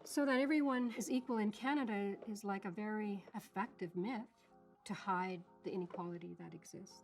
So that everyone is equal in Canada is like a very effective myth to hide the inequality that exists.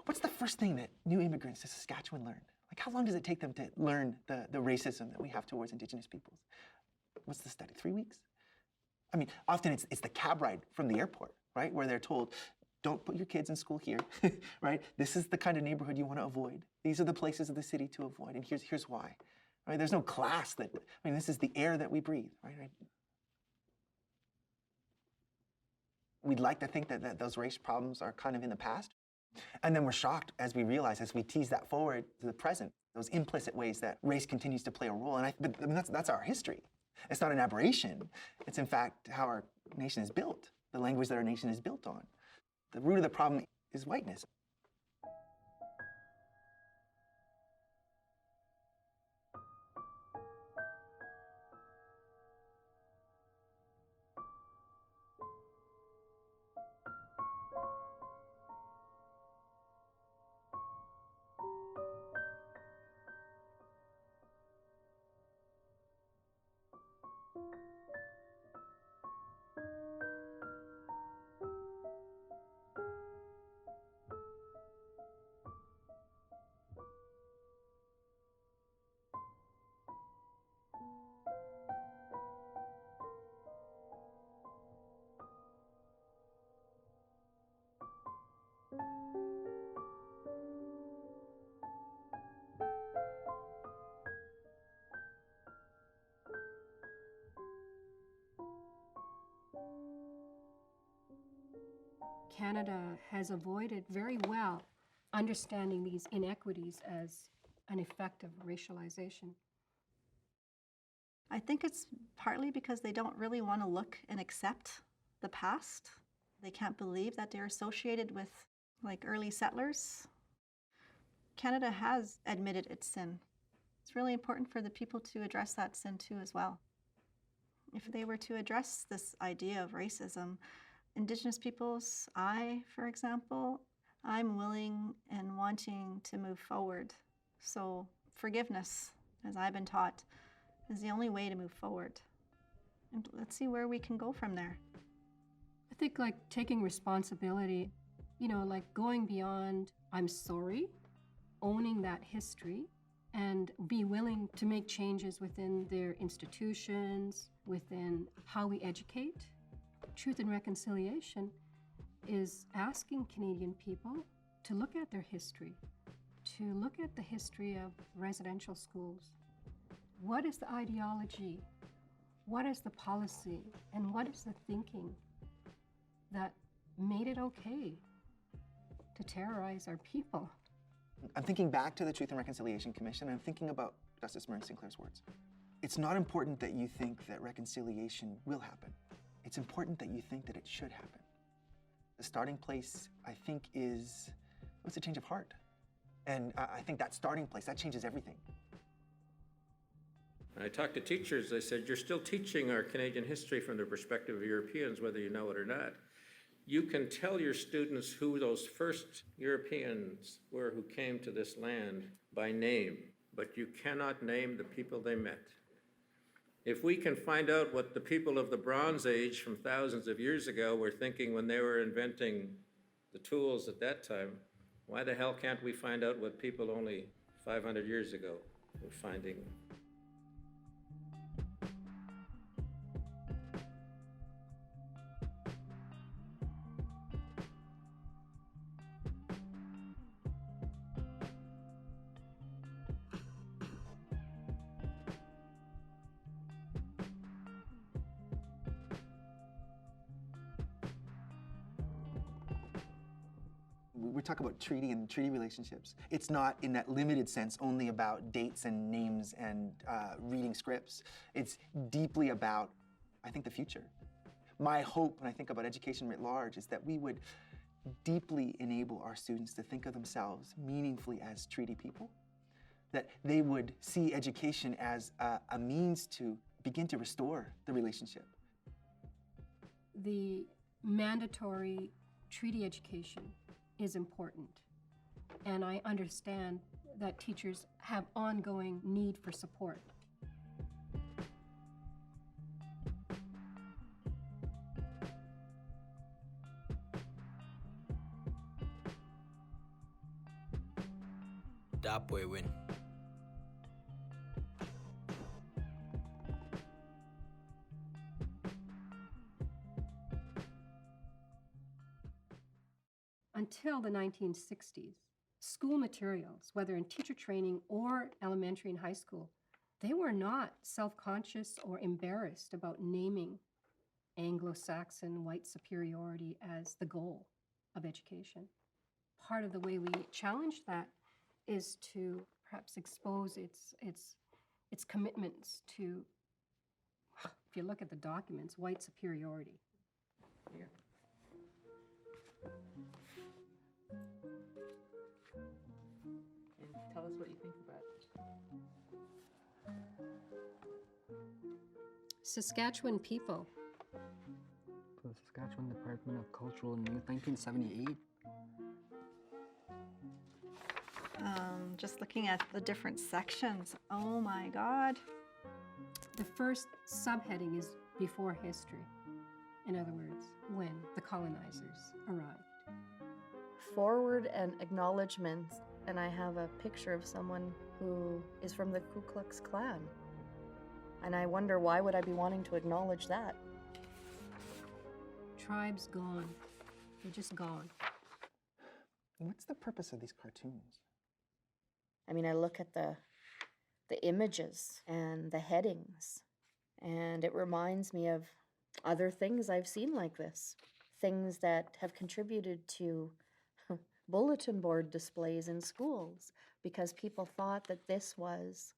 What's the first thing that new immigrants to Saskatchewan learn? Like, how long does it take them to learn the racism that we have towards Indigenous peoples? What's the study, 3 weeks? I mean, often it's the cab ride from the airport, right? Where they're told, don't put your kids in school here, right? This is the kind of neighborhood you want to avoid. These are the places of the city to avoid, and here's why. Right? There's no class this is the air that we breathe, right? We'd like to think that those race problems are kind of in the past. And then we're shocked as we realize, as we tease that forward to the present, those implicit ways that race continues to play a role. But that's our history. It's not an aberration. It's in fact how our nation is built, the language that our nation is built on. The root of the problem is whiteness. Canada has avoided very well understanding these inequities as an effect of racialization. I think it's partly because they don't really want to look and accept the past. They can't believe that they're associated with like early settlers. Canada has admitted its sin. It's really important for the people to address that sin too as well. If they were to address this idea of racism, Indigenous peoples, for example, I'm willing and wanting to move forward. So forgiveness, as I've been taught, is the only way to move forward. And let's see where we can go from there. I think like taking responsibility, like going beyond, I'm sorry, owning that history, and be willing to make changes within their institutions, within how we educate. Truth and Reconciliation is asking Canadian people to look at their history, to look at the history of residential schools. What is the ideology? What is the policy? And what is the thinking that made it okay to terrorize our people? I'm thinking back to the Truth and Reconciliation Commission, and I'm thinking about Justice Verna St.'s words. It's not important that you think that reconciliation will happen. It's important that you think that it should happen. The starting place, I think, is a change of heart. And I think that starting place, that changes everything. I talked to teachers, they said, you're still teaching our Canadian history from the perspective of Europeans, whether you know it or not. You can tell your students who those first Europeans were who came to this land by name, but you cannot name the people they met. If we can find out what the people of the Bronze Age from thousands of years ago were thinking when they were inventing the tools at that time, why the hell can't we find out what people only 500 years ago were finding? We talk about treaty and treaty relationships. It's not, in that limited sense, only about dates and names and reading scripts. It's deeply about, I think, the future. My hope, when I think about education writ large, is that we would deeply enable our students to think of themselves meaningfully as treaty people, that they would see education as a means to begin to restore the relationship. The mandatory treaty education is important. And I understand that teachers have ongoing need for support. Dapwewin. Until the 1960s, school materials, whether in teacher training or elementary and high school, they were not self-conscious or embarrassed about naming Anglo-Saxon white superiority as the goal of education. Part of the way we challenge that is to perhaps expose its commitments to, if you look at the documents, white superiority. Here. And tell us what you think about it. Saskatchewan people. The Saskatchewan Department of Cultural and Youth, 1978. Just looking at the different sections, oh my God. The first subheading is before history. In other words, when the colonizers arrived. Forward and acknowledgements, and I have a picture of someone who is from the Ku Klux Klan. And I wonder, why would I be wanting to acknowledge that? Tribes gone. They're just gone. What's the purpose of these cartoons? I mean, I look at the images and the headings, and it reminds me of other things I've seen like this. Things that have contributed to bulletin board displays in schools because people thought that this was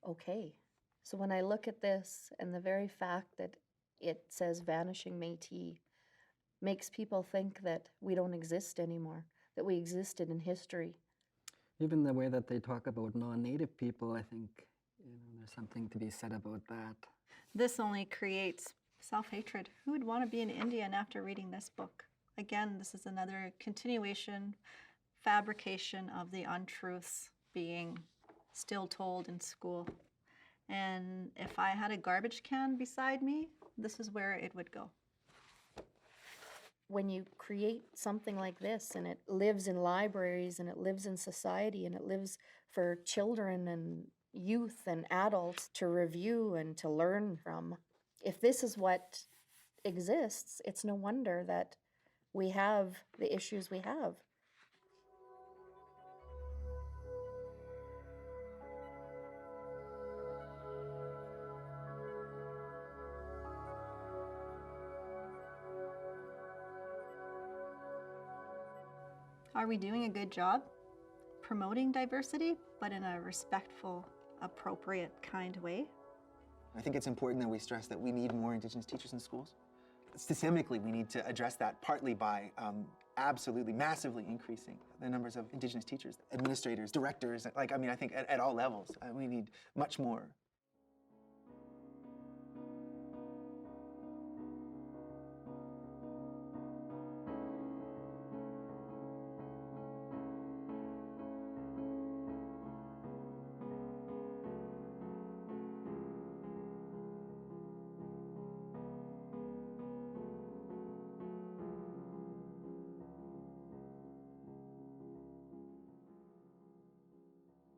okay. So when I look at this, and the very fact that it says Vanishing Métis makes people think that we don't exist anymore, that we existed in history. Even the way that they talk about non-native people, I think there's something to be said about that. This only creates self-hatred. Who would want to be an Indian after reading this book? Again, this is another continuation, fabrication of the untruths being still told in school. And if I had a garbage can beside me, this is where it would go. When you create something like this and it lives in libraries and it lives in society and it lives for children and youth and adults to review and to learn from, if this is what exists, it's no wonder that we have the issues we have. Are we doing a good job promoting diversity, but in a respectful, appropriate, kind way? I think it's important that we stress that we need more Indigenous teachers in schools. Systemically, we need to address that partly by absolutely massively increasing the numbers of Indigenous teachers, administrators, directors, I think at all levels, we need much more.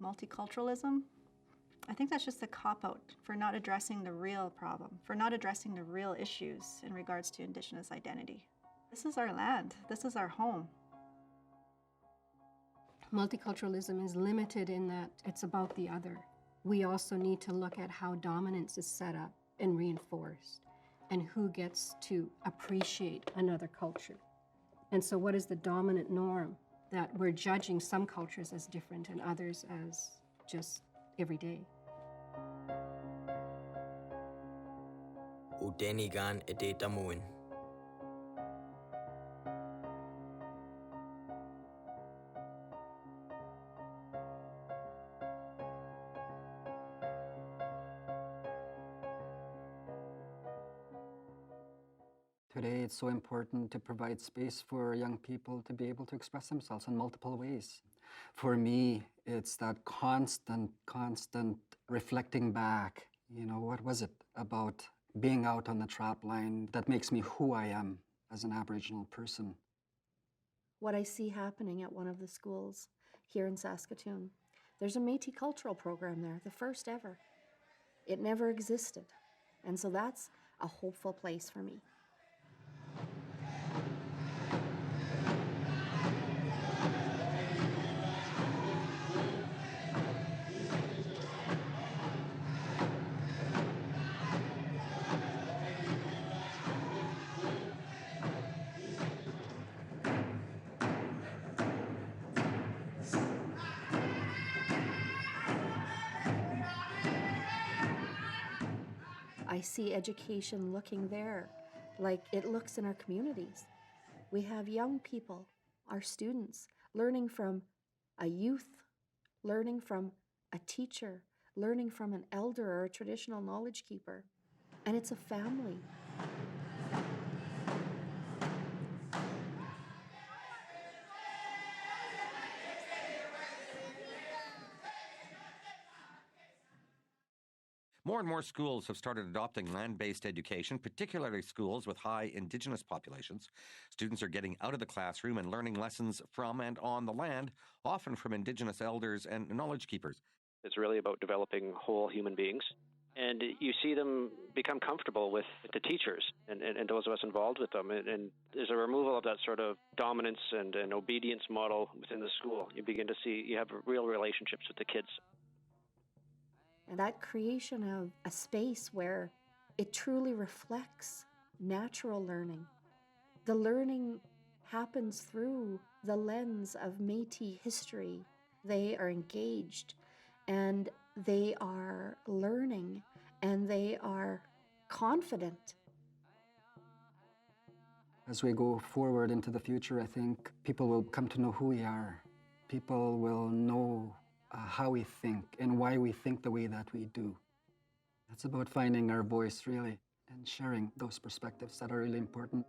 Multiculturalism, I think that's just a cop-out for not addressing the real problem, for not addressing the real issues in regards to Indigenous identity. This is our land. This is our home. Multiculturalism is limited in that it's about the other. We also need to look at how dominance is set up and reinforced, and who gets to appreciate another culture. And so what is the dominant norm? That we're judging some cultures as different and others as just everyday. O Denis gan e de damuin. Today, it's so important to provide space for young people to be able to express themselves in multiple ways. For me, it's that constant reflecting back. You know, what was it about being out on the trap line that makes me who I am as an Aboriginal person? What I see happening at one of the schools here in Saskatoon, there's a Métis cultural program there, the first ever. It never existed. And so that's a hopeful place for me. I see education looking there like it looks in our communities. We have young people, our students, learning from a youth, learning from a teacher, learning from an elder or a traditional knowledge keeper. And it's a family. More and more schools have started adopting land-based education, particularly schools with high Indigenous populations. Students are getting out of the classroom and learning lessons from and on the land, often from Indigenous elders and knowledge keepers. It's really about developing whole human beings. And you see them become comfortable with the teachers and those of us involved with them. And there's a removal of that sort of dominance and an obedience model within the school. You begin to see, you have real relationships with the kids. And that creation of a space where it truly reflects natural learning. The learning happens through the lens of Métis history. They are engaged and they are learning and they are confident. As we go forward into the future, I think people will come to know who we are. People will know how we think and why we think the way that we do. It's about finding our voice, really, and sharing those perspectives that are really important.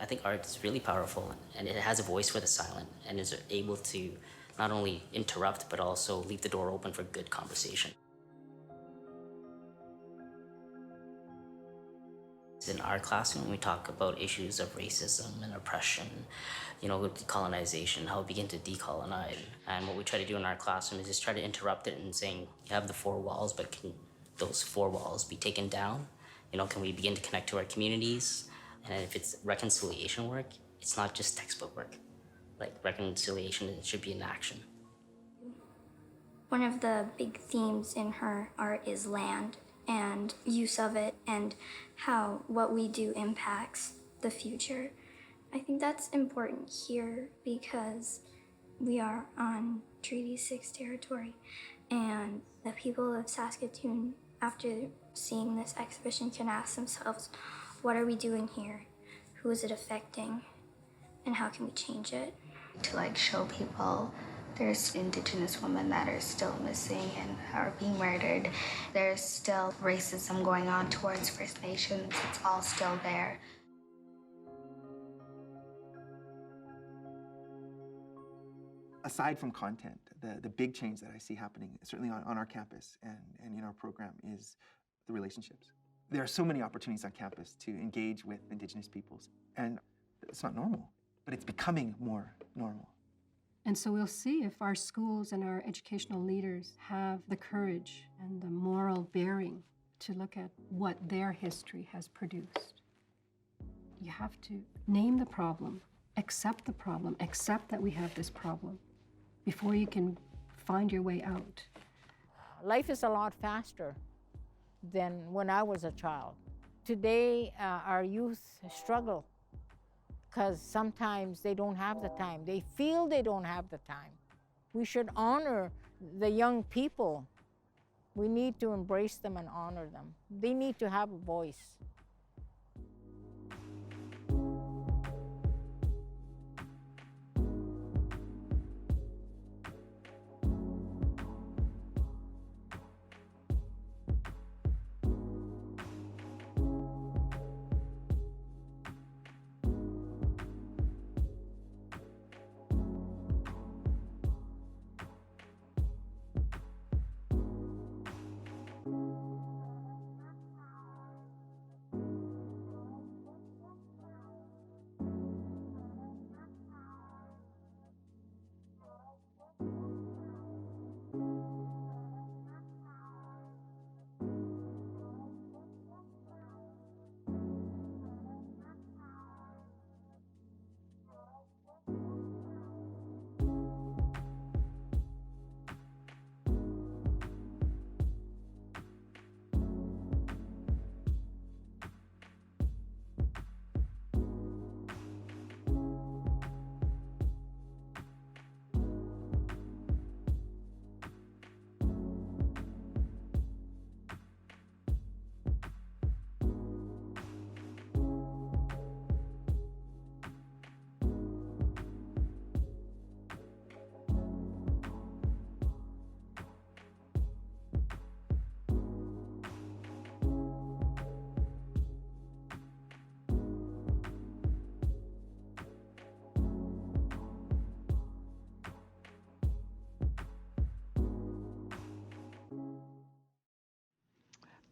I think art is really powerful, and it has a voice for the silent, and is able to not only interrupt, but also leave the door open for good conversation. In our classroom, we talk about issues of racism and oppression, decolonization, how we begin to decolonize. And what we try to do in our classroom is just try to interrupt it and saying, you have the four walls, but can those four walls be taken down? Can we begin to connect to our communities? And if it's reconciliation work, it's not just textbook work. Like reconciliation, it should be in action. One of the big themes in her art is land and use of it, and how what we do impacts the future. I think that's important here because we are on Treaty 6 territory, and the people of Saskatoon, after seeing this exhibition, can ask themselves, what are we doing here? Who is it affecting? And how can we change it? To show people there's Indigenous women that are still missing and are being murdered. There's still racism going on towards First Nations. It's all still there. Aside from content, the big change that I see happening, certainly on our campus and in our program, is the relationships. There are so many opportunities on campus to engage with Indigenous peoples, and it's not normal, but it's becoming more normal. And so we'll see if our schools and our educational leaders have the courage and the moral bearing to look at what their history has produced. You have to name the problem, accept that we have this problem before you can find your way out. Life is a lot faster than when I was a child. Today, our youth struggle because sometimes they don't have the time. They feel they don't have the time. We should honor the young people. We need to embrace them and honor them. They need to have a voice.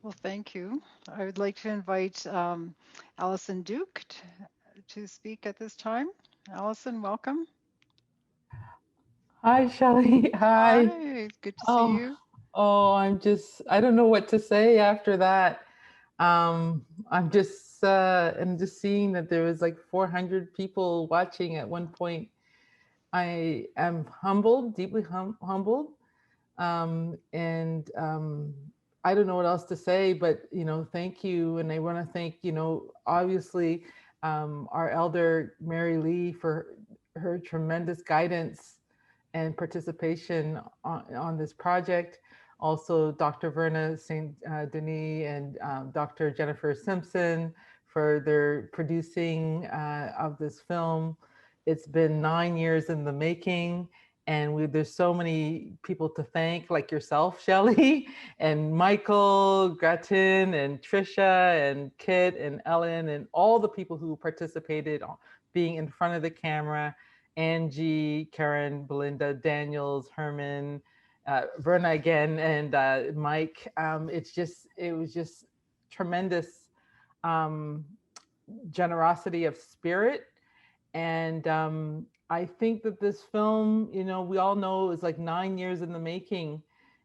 Well, thank you. I would like to invite Allison Duke to speak at this time. Allison, welcome. Hi, Shelley. Hi. Hi, good to see you. Oh, I don't know what to say after that. I'm just seeing that there was like 400 people watching at one point. I am humbled, deeply humbled. I don't know what else to say, but, thank you. And I want to thank, obviously, our elder, Mary Lee, for her tremendous guidance and participation on this project. Also, Dr. Verna St. Denis and Dr. Jennifer Simpson for their producing of this film. It's been 9 years in the making, And there's so many people to thank, like yourself, Shelley, and Michael, Gretchen, and Trisha, and Kit, and Ellen, and all the people who participated on being in front of the camera. Angie, Karen, Belinda, Daniels, Herman, Verna again, and Mike. It was just tremendous generosity of spirit. And I think that this film, we all know it was like 9 years in the making.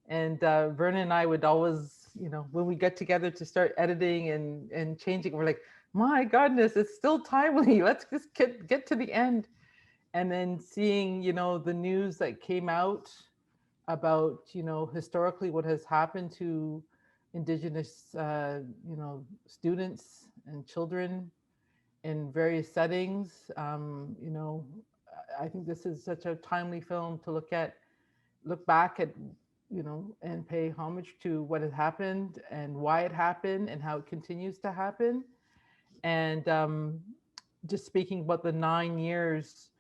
And Verna and I would always, when we get together to start editing and changing, we're like, my goodness, it's still timely. Let's just get to the end. And then seeing, the news that came out about, historically what has happened to Indigenous, students and children in various settings. I think this is such a timely film to look back at, and pay homage to what had happened and why it happened and how it continues to happen. And just speaking about the 9 years,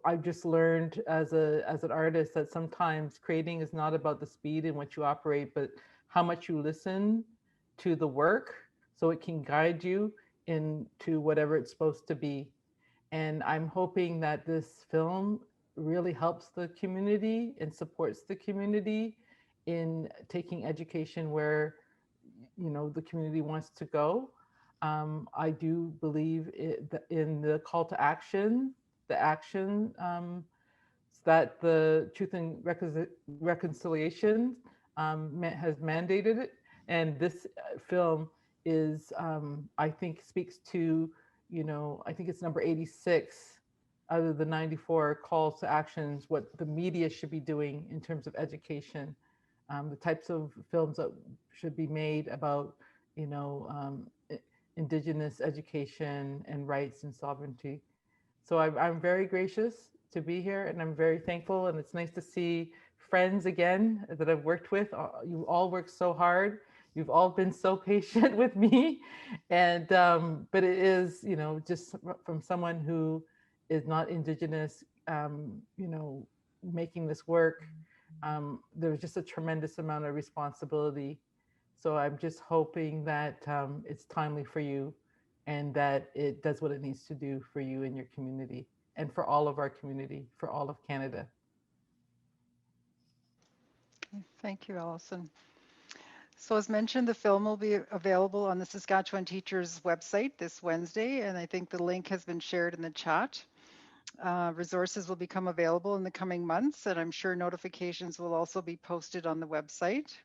I've just learned as an artist that sometimes creating is not about the speed in which you operate, but how much you listen to the work so it can guide you into whatever it's supposed to be. And I'm hoping that this film really helps the community and supports the community in taking education where, the community wants to go. I do believe in the call to action, that the Truth and Reconciliation has mandated it. And this film is, I think, speaks to, I think it's number 86 out of the 94 calls to actions, what the media should be doing in terms of education, the types of films that should be made about, Indigenous education and rights and sovereignty. So I'm very gracious to be here, and I'm very thankful, and it's nice to see friends again that I've worked with. You all worked so hard. You've all been so patient with me. And, but it is, just from someone who is not Indigenous, making this work, there's just a tremendous amount of responsibility. So I'm just hoping that it's timely for you and that it does what it needs to do for you and your community and for all of our community, for all of Canada. Thank you, Allison. So as mentioned, the film will be available on the Saskatchewan Teachers website this Wednesday, and I think the link has been shared in the chat. Resources will become available in the coming months, and I'm sure notifications will also be posted on the website.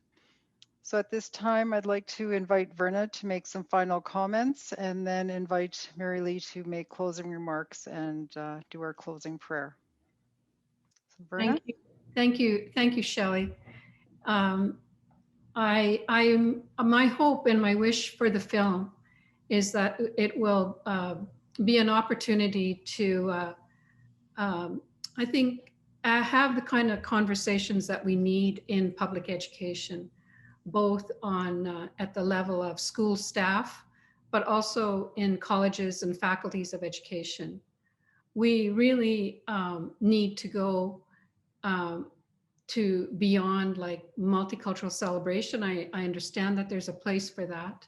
So at this time, I'd like to invite Verna to make some final comments and then invite Mary Lee to make closing remarks and do our closing prayer. So Verna? Thank you, Shelley. My hope and my wish for the film is that it will be an opportunity to, I think, have the kind of conversations that we need in public education, both on at the level of school staff, but also in colleges and faculties of education. We really need to go to beyond like multicultural celebration. I understand that there's a place for that,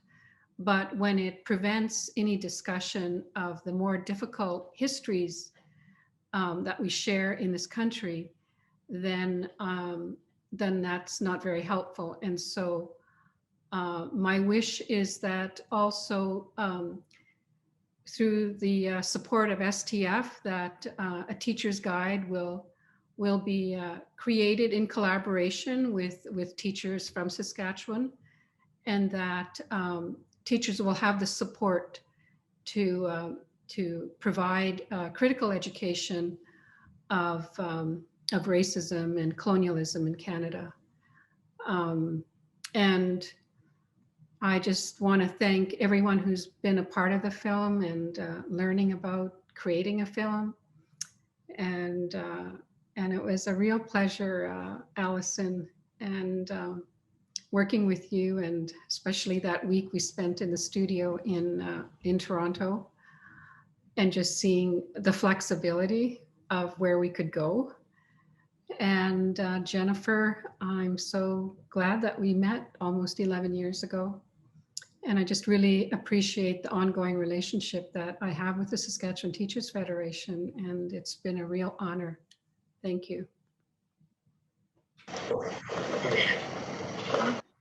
but when it prevents any discussion of the more difficult histories that we share in this country, then that's not very helpful. And so my wish is that also through the support of STF, that a teacher's guide will be created in collaboration with teachers from Saskatchewan, and that teachers will have the support to provide critical education of racism and colonialism in Canada. And I just want to thank everyone who's been a part of the film and learning about creating a film. And it was a real pleasure, Allison, and working with you, and especially that week we spent in the studio in Toronto, and just seeing the flexibility of where we could go And Jennifer, I'm so glad that we met almost 11 years ago. And I just really appreciate the ongoing relationship that I have with the Saskatchewan Teachers Federation. And it's been a real honor. Thank you.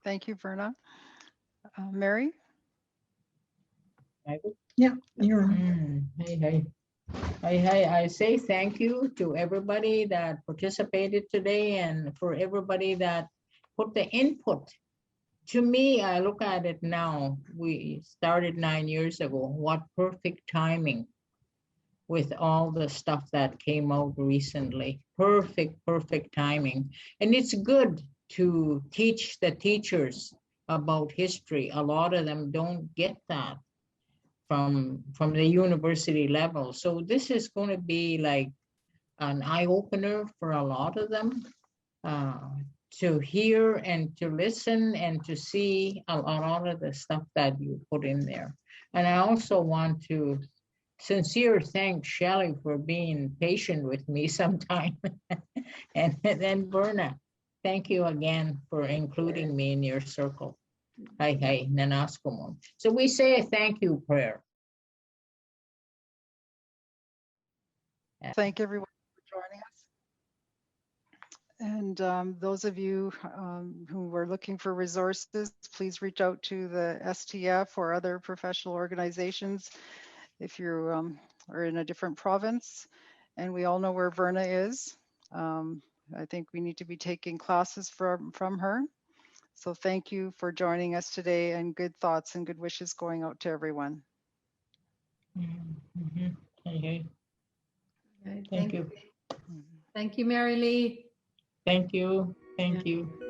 Thank you, Verna. Mary? Yeah, you're. Hey. I say thank you to everybody that participated today and for everybody that put the input. To me, I look at it now, we started 9 years ago. What perfect timing with all the stuff that came out recently. Perfect timing. And it's good to teach the teachers about history. A lot of them don't get that from the university level. So this is going to be like an eye-opener for a lot of them to hear and to listen and to see a lot of the stuff that you put in there. And I also want to sincere thank Shelley for being patient with me sometime. And then Verna, thank you again for including me in your circle. Hi, Nanaskomon. So we say a thank you prayer. Thank everyone for joining us. And those of you who are looking for resources, please reach out to the STF or other professional organizations if you are in a different province. And we all know where Verna is. I think we need to be taking classes from her. So thank you for joining us today, and good thoughts and good wishes going out to everyone. Okay. Okay, Thank you. Thank you, Mary Lee. Thank you. Thank you.